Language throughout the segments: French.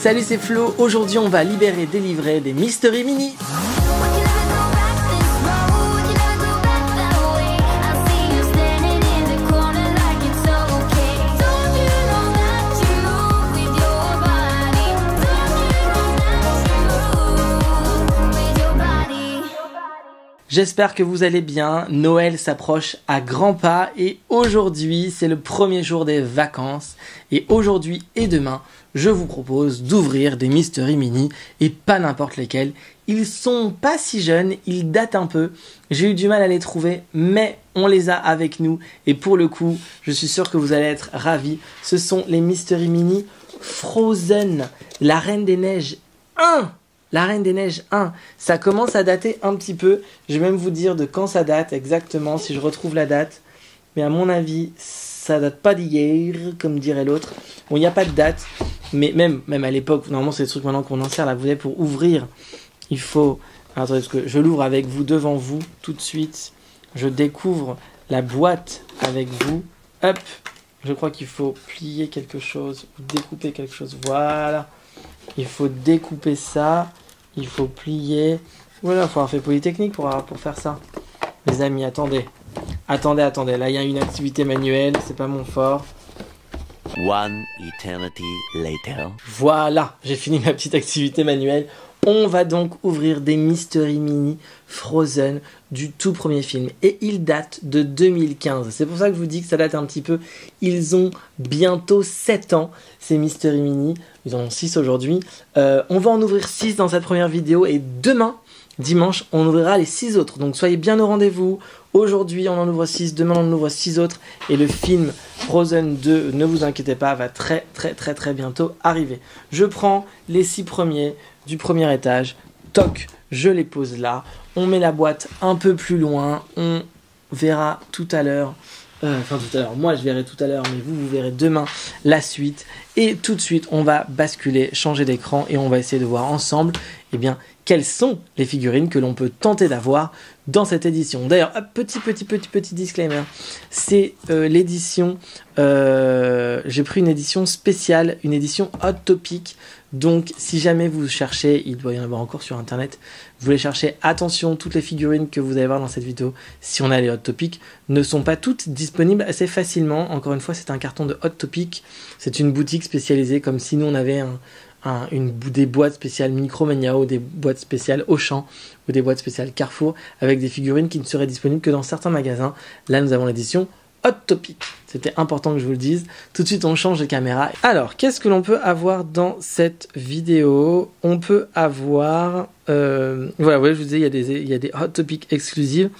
Salut, c'est Flo. Aujourd'hui, on va libérer, délivrer des Mystery Mini. J'espère que vous allez bien, Noël s'approche à grands pas et aujourd'hui c'est le premier jour des vacances et aujourd'hui et demain je vous propose d'ouvrir des Mystery Mini et pas n'importe lesquels. Ils sont pas si jeunes, ils datent un peu, j'ai eu du mal à les trouver mais on les a avec nous et pour le coup je suis sûr que vous allez être ravis. Ce sont les Mystery Mini Frozen, la Reine des Neiges 1. La Reine des Neiges 1, ça commence à dater un petit peu. Je vais même vous dire de quand ça date exactement, si je retrouve la date. Mais à mon avis, ça date pas d'hier, comme dirait l'autre. Bon, il n'y a pas de date, mais même à l'époque, normalement c'est des trucs maintenant qu'on en sert. Là, vous voyez, pour ouvrir, il faut... Alors, attendez, parce que je l'ouvre avec vous, devant vous, tout de suite. Je découvre la boîte avec vous. Hop, je crois qu'il faut plier quelque chose, ou découper quelque chose. Voilà. Il faut découper ça. Il faut plier. Voilà, il faut avoir fait Polytechnique pour faire ça. Les amis, attendez. Attendez. Là, il y a une activité manuelle. C'est pas mon fort. One eternity later. Voilà, j'ai fini ma petite activité manuelle. On va donc ouvrir des Mystery Mini Frozen du tout premier film. Et ils datent de 2015. C'est pour ça que je vous dis que ça date un petit peu. Ils ont bientôt 7 ans, ces Mystery Mini. Ils en ont 6 aujourd'hui. On va en ouvrir 6 dans cette première vidéo. Et demain, dimanche, on ouvrira les 6 autres. Donc soyez bien au rendez-vous. Aujourd'hui, on en ouvre 6. Demain, on en ouvre 6 autres. Et le film Frozen 2, ne vous inquiétez pas, va très bientôt arriver. Je prends les 6 premiers du premier étage. Toc, je les pose là. On met la boîte un peu plus loin. On verra tout à l'heure. Moi je verrai tout à l'heure, mais vous verrez demain la suite. Et tout de suite, on va basculer, changer d'écran et on va essayer de voir ensemble, quelles sont les figurines que l'on peut tenter d'avoir dans cette édition. D'ailleurs, petit disclaimer, c'est l'édition, j'ai pris une édition spéciale, une édition Hot Topic. Donc, si jamais vous cherchez, il doit y en avoir encore sur internet, vous les cherchez, attention, toutes les figurines que vous allez voir dans cette vidéo, si on a les Hot Topic, ne sont pas toutes disponibles assez facilement. Encore une fois, c'est un carton de Hot Topic, c'est une boutique spécialisée, comme si nous on avait des boîtes spéciales Micromania ou des boîtes spéciales Auchan ou des boîtes spéciales Carrefour avec des figurines qui ne seraient disponibles que dans certains magasins. Là, nous avons l'édition Hot Topic. C'était important que je vous le dise. Tout de suite, on change de caméra. Alors, qu'est-ce que l'on peut avoir dans cette vidéo? On peut avoir... voilà, je vous disais, il y a des Hot Topic exclusives.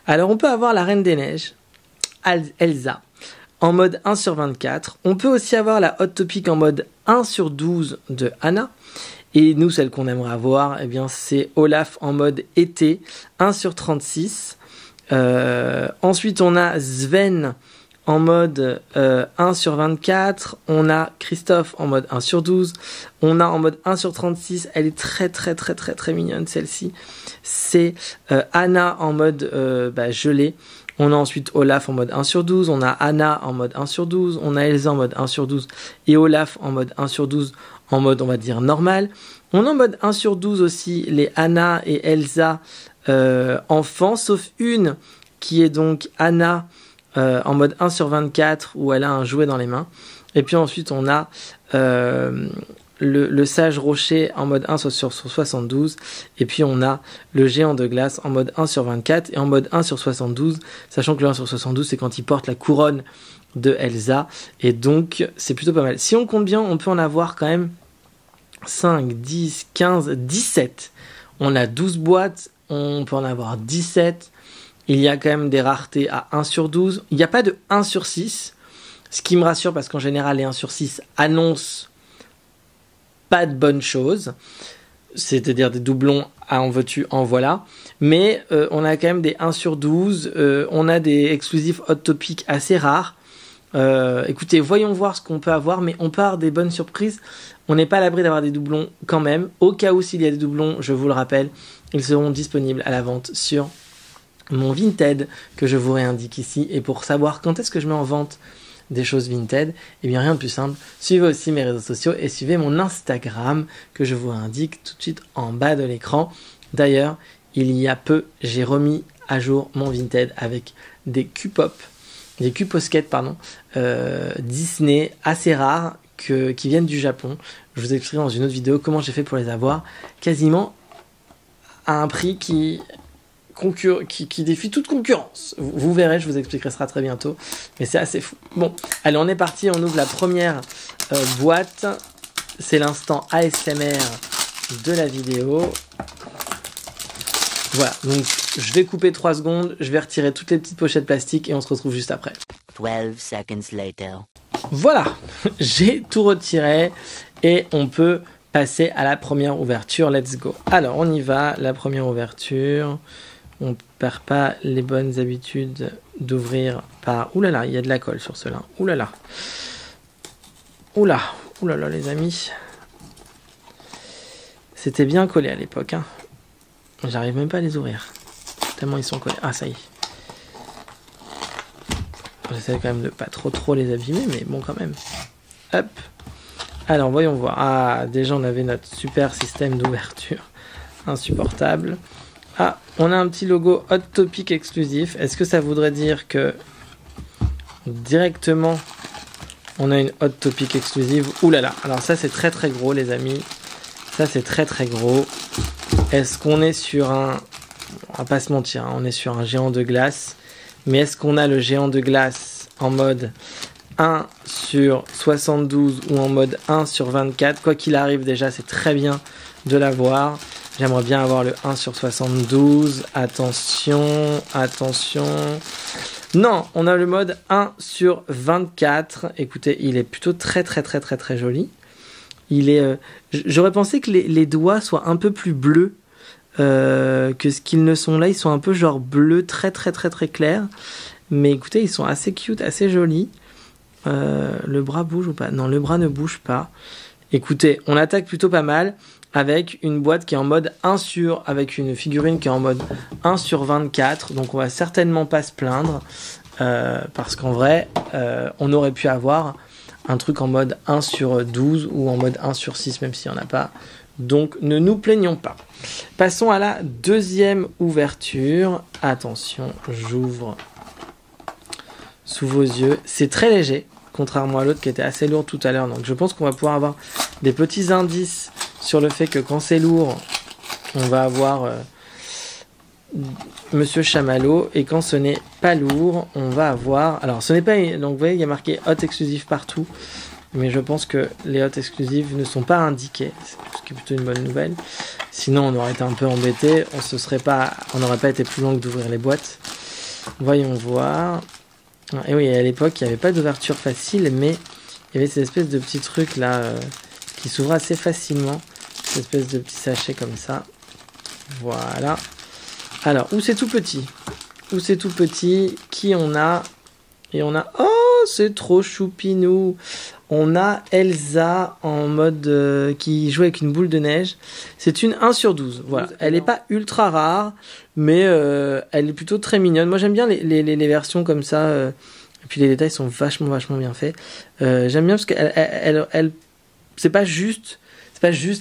Alors, on peut avoir la Reine des Neiges, Elsa, en mode 1/24. On peut aussi avoir la Hot Topic en mode 1/12 de Anna. Et nous, celle qu'on aimerait avoir, c'est Olaf en mode été, 1/36. Ensuite, on a Sven en mode 1/24. On a Christophe en mode 1/12. On a en mode 1/36. Elle est très mignonne, celle-ci. C'est Anna en mode gelée. On a ensuite Olaf en mode 1/12, on a Anna en mode 1/12, on a Elsa en mode 1/12 et Olaf en mode 1/12 en mode, on va dire, normal. On a en mode 1/12 aussi les Anna et Elsa enfants, sauf une qui est donc Anna en mode 1/24 où elle a un jouet dans les mains. Et puis ensuite on a le sage rocher en mode 1/72 et puis on a le géant de glace en mode 1/24 et en mode 1/72, sachant que le 1/72 c'est quand il porte la couronne de Elsa et donc c'est plutôt pas mal. Si on compte bien, on peut en avoir quand même 5, 10, 15, 17. On a 12 boîtes, on peut en avoir 17. Il y a quand même des raretés à 1/12. Il n'y a pas de 1/6, ce qui me rassure parce qu'en général les 1/6 annoncent pas de bonnes choses, c'est-à-dire des doublons à en veux-tu, en voilà, mais on a quand même des 1/12, on a des exclusifs Hot Topic assez rares. Écoutez, voyons voir ce qu'on peut avoir, mais on part des bonnes surprises. On n'est pas à l'abri d'avoir des doublons quand même. Au cas où s'il y a des doublons, je vous le rappelle, ils seront disponibles à la vente sur mon Vinted que je vous réindique ici. Et pour savoir quand est-ce que je mets en vente des choses vintage, et bien rien de plus simple, suivez aussi mes réseaux sociaux et suivez mon Instagram que je vous indique tout de suite en bas de l'écran. D'ailleurs, il y a peu, j'ai remis à jour mon vintage avec des Q-pop, des Q-posket, pardon, Disney assez rares qui viennent du Japon. Je vous expliquerai dans une autre vidéo comment j'ai fait pour les avoir, quasiment à un prix qui défie toute concurrence. Vous verrez, je vous expliquerai ça très bientôt, mais c'est assez fou. Bon, allez, on est parti, on ouvre la première boîte. C'est l'instant ASMR de la vidéo. Voilà, donc je vais couper 3 secondes, je vais retirer toutes les petites pochettes plastiques et on se retrouve juste après. 12 seconds later. Voilà, j'ai tout retiré et on peut passer à la première ouverture. Let's go. Alors, on y va, la première ouverture. On ne perd pas les bonnes habitudes d'ouvrir par... Ouh là là, il y a de la colle sur cela. Ouh là là. Ouh là là, les amis. C'était bien collé à l'époque, hein. J'arrive même pas à les ouvrir. Tellement ils sont collés. Ah, ça y est. J'essaie quand même de pas trop les abîmer, mais bon, quand même. Hop. Alors, voyons voir. Ah, déjà, on avait notre super système d'ouverture. Insupportable. Ah, on a un petit logo Hot Topic exclusif. Est-ce que ça voudrait dire que directement, on a une Hot Topic exclusive? Ouh là là. Alors ça, c'est très très gros, les amis. Ça, c'est très très gros. Est-ce qu'on est sur un... On va pas se mentir, hein, on est sur un géant de glace. Mais est-ce qu'on a le géant de glace en mode 1 sur 72 ou en mode 1 sur 24? Quoi qu'il arrive, déjà, c'est très bien de l'avoir. J'aimerais bien avoir le 1 sur 72. Attention, attention. Non, on a le mode 1 sur 24. Écoutez, il est plutôt très joli. Il est, j'aurais pensé que les doigts soient un peu plus bleus que ce qu'ils ne sont là. Ils sont un peu genre bleu très clair. Mais écoutez, ils sont assez cute, assez jolis. Le bras bouge ou pas? Non, le bras ne bouge pas. Écoutez, on attaque plutôt pas mal avec une boîte qui est en mode 1 sur, avec une figurine qui est en mode 1 sur 24. Donc on va certainement pas se plaindre parce qu'en vrai, on aurait pu avoir un truc en mode 1 sur 12 ou en mode 1 sur 6, même s'il n'y en a pas. Donc ne nous plaignons pas. Passons à la deuxième ouverture. Attention, j'ouvre sous vos yeux. C'est très léger, contrairement à l'autre qui était assez lourd tout à l'heure. Donc je pense qu'on va pouvoir avoir des petits indices sur le fait que quand c'est lourd, on va avoir Monsieur Chamallow, et quand ce n'est pas lourd, on va avoir... Alors ce n'est pas... Donc vous voyez, il y a marqué Hot exclusif partout, mais je pense que les Hot exclusives ne sont pas indiqués, ce qui est plutôt une bonne nouvelle. Sinon on aurait été un peu embêté, on n'aurait pas été plus long que d'ouvrir les boîtes. Voyons voir. Et oui, à l'époque, il n'y avait pas d'ouverture facile, mais il y avait ces espèces de petits trucs là qui s'ouvrent assez facilement. Ces espèces de petits sachets comme ça. Voilà. Alors, où c'est tout petit? Où c'est tout petit? Qui on a? Et on a... Oh, c'est trop choupinou! On a Elsa en mode... qui joue avec une boule de neige. C'est une 1 sur 12. Voilà. Elle n'est pas ultra rare, mais elle est plutôt très mignonne. Moi, j'aime bien les versions comme ça. Et puis, les détails sont vachement bien faits. J'aime bien parce qu'elle c'est pas juste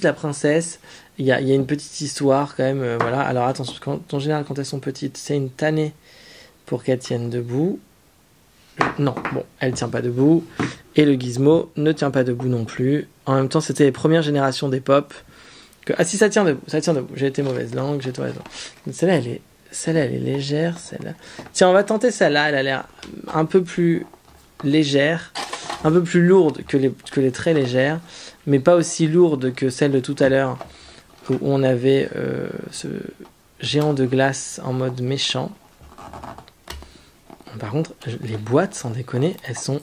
la princesse. Il y a une petite histoire quand même. Voilà. Alors, attention, en général, quand elles sont petites, c'est une tannée pour qu'elles tiennent debout. Non, bon, elle tient pas debout. Et le gizmo ne tient pas debout non plus. En même temps, c'était les premières générations des pop. Ah si, ça tient debout. J'ai été mauvaise langue, Celle-là, elle est légère, celle-là. Tiens, on va tenter celle-là. Elle a l'air un peu plus légère, un peu plus lourde que les très légères, mais pas aussi lourde que celle de tout à l'heure, où on avait ce géant de glace en mode méchant. Par contre, les boîtes, sans déconner, elles sont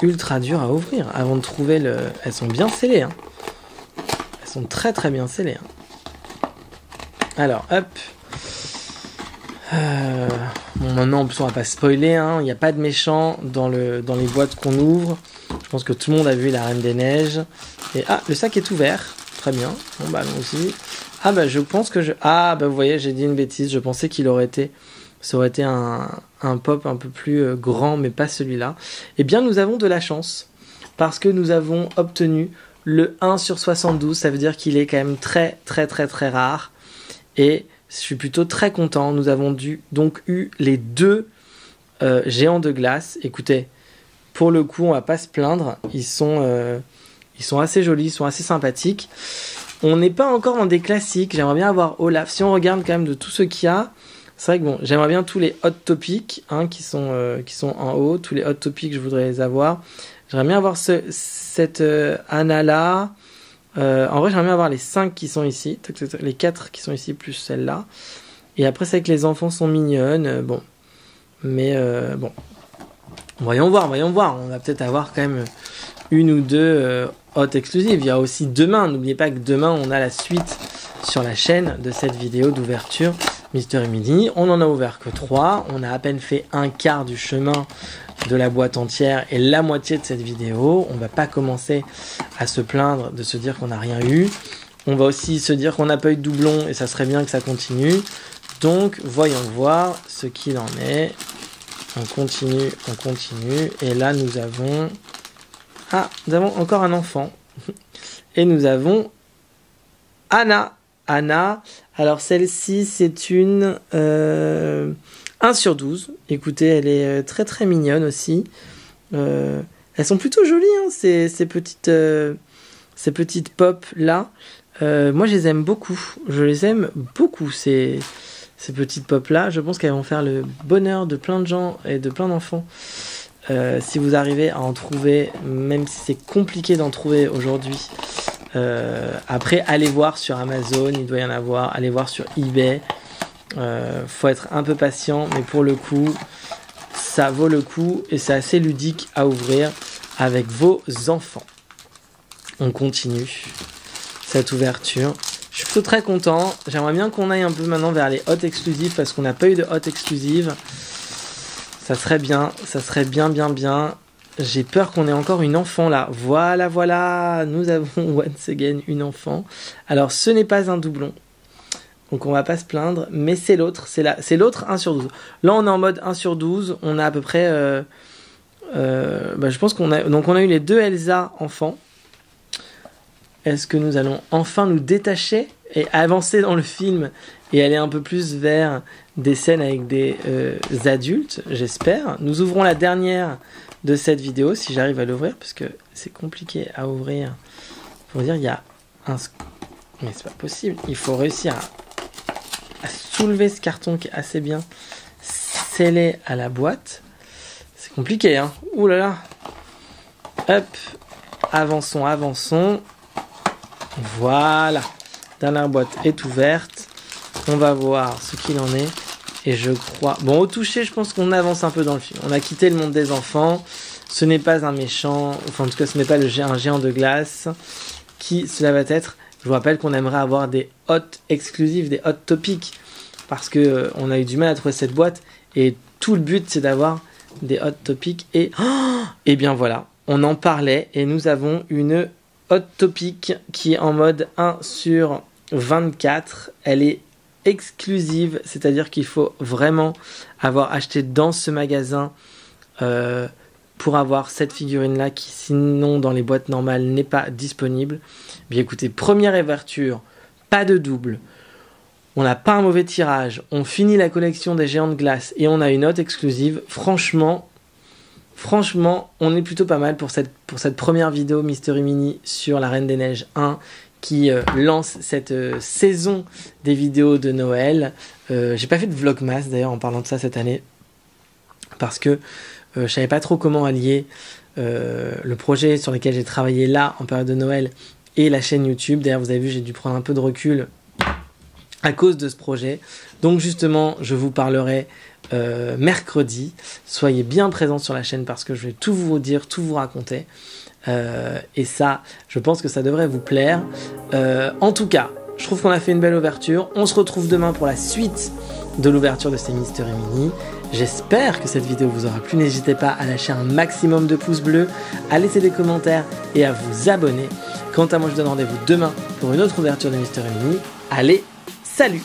ultra dures à ouvrir. Avant de trouver le... Elles sont bien scellées. Hein. Elles sont très bien scellées. Hein. Alors, hop. Bon, maintenant, on va pas spoiler. Hein. Il n'y a pas de méchant dans les boîtes qu'on ouvre. Je pense que tout le monde a vu La Reine des Neiges. Et le sac est ouvert. Très bien. Bon, allons-y. Je pense que vous voyez, j'ai dit une bêtise. Je pensais qu'il aurait été Ça aurait été un pop un peu plus grand, mais pas celui-là. Eh bien, nous avons de la chance, parce que nous avons obtenu le 1 sur 72. Ça veut dire qu'il est quand même très, très, très, très rare. Et je suis plutôt très content. Nous avons donc eu les 2 géants de glace. Écoutez, pour le coup, on va pas se plaindre. Ils sont assez jolis, ils sont assez sympathiques. On n'est pas encore dans des classiques. J'aimerais bien avoir Olaf. Si on regarde quand même de tout ce qu'il y a, c'est vrai que bon, j'aimerais bien tous les hot topics qui sont en haut. Tous les hot topics, je voudrais les avoir. J'aimerais bien avoir cette Anna-là. En vrai, j'aimerais bien avoir les 5 qui sont ici. Les 4 qui sont ici, plus celle-là. Et après, c'est que les enfants sont mignonnes. Bon. Mais bon. Voyons voir. On va peut-être avoir quand même une ou 2 hot exclusives. Il y a aussi demain. N'oubliez pas que demain, on a la suite sur la chaîne de cette vidéo d'ouverture Mystery Mini. On en a ouvert que 3. On a à peine fait un quart du chemin de la boîte entière et la moitié de cette vidéo. On va pas commencer à se plaindre de se dire qu'on n'a rien eu. On va aussi se dire qu'on n'a pas eu de doublon et ça serait bien que ça continue. Donc voyons voir ce qu'il en est. On continue. Et là nous avons encore un enfant. Et nous avons Anna. Alors celle-ci c'est une 1 sur 12. Écoutez, elle est très très mignonne aussi. Elles sont plutôt jolies, hein, ces petites pop là. Moi je les aime beaucoup. Ces petites pop là. Je pense qu'elles vont faire le bonheur de plein de gens et de plein d'enfants. Si vous arrivez à en trouver, même si c'est compliqué d'en trouver aujourd'hui. Après, allez voir sur Amazon, il doit y en avoir. Allez voir sur eBay. Faut être un peu patient, mais pour le coup, ça vaut le coup et c'est assez ludique à ouvrir avec vos enfants. On continue cette ouverture. Je suis plutôt très content. J'aimerais bien qu'on aille un peu maintenant vers les hot exclusives parce qu'on n'a pas eu de hot exclusive. Ça serait bien, bien. J'ai peur qu'on ait encore une enfant là. Voilà. Nous avons once again une enfant. Alors, ce n'est pas un doublon. Donc, on va pas se plaindre. Mais c'est l'autre. C'est l'autre 1 sur 12. Là, on est en mode 1 sur 12. On a à peu près... je pense qu'on a... Donc, on a eu les 2 Elsa enfants. Est-ce que nous allons enfin nous détacher et avancer dans le film et aller un peu plus vers des scènes avec des adultes, j'espère. Nous ouvrons la dernière de cette vidéo, si j'arrive à l'ouvrir, parce que c'est compliqué à ouvrir. Pour dire, il y a un... Mais c'est pas possible. Il faut réussir à soulever ce carton qui est assez bien scellé à la boîte. C'est compliqué, hein. Ouh là là. Hop. Avançons. Voilà. Dernière boîte est ouverte. On va voir ce qu'il en est. Et je crois... Bon, au toucher, je pense qu'on avance un peu dans le film. On a quitté le monde des enfants. Ce n'est pas un méchant. Enfin, en tout cas, ce n'est pas un géant de glace. Qui cela va être? Je vous rappelle qu'on aimerait avoir des hot exclusifs, des hot topics. Parce que on a eu du mal à trouver cette boîte. Et tout le but, c'est d'avoir des hot topics. Et bien voilà, on en parlait. Et nous avons une hot topic qui est en mode 1 sur 24. Elle est exclusive, c'est-à-dire qu'il faut vraiment avoir acheté dans ce magasin pour avoir cette figurine-là qui, sinon, dans les boîtes normales, n'est pas disponible. Bien écoutez, première ouverture, pas de double. On n'a pas un mauvais tirage. On finit la collection des géants de glace et on a une note exclusive. Franchement, on est plutôt pas mal pour cette première vidéo Mystery Mini sur la Reine des Neiges 1 qui lance cette saison des vidéos de Noël. J'ai pas fait de vlogmas d'ailleurs en parlant de ça cette année parce que je savais pas trop comment allier le projet sur lequel j'ai travaillé là en période de Noël et la chaîne YouTube. D'ailleurs, vous avez vu, j'ai dû prendre un peu de recul à cause de ce projet. Donc justement, je vous parlerai mercredi. Soyez bien présents sur la chaîne parce que je vais tout vous dire, tout vous raconter. Et ça, je pense que ça devrait vous plaire. En tout cas, je trouve qu'on a fait une belle ouverture. On se retrouve demain pour la suite de l'ouverture de ces Mystery Mini. J'espère que cette vidéo vous aura plu. N'hésitez pas à lâcher un maximum de pouces bleus, à laisser des commentaires et à vous abonner. Quant à moi, je vous donne rendez-vous demain pour une autre ouverture de Mystery Mini. Allez, salut!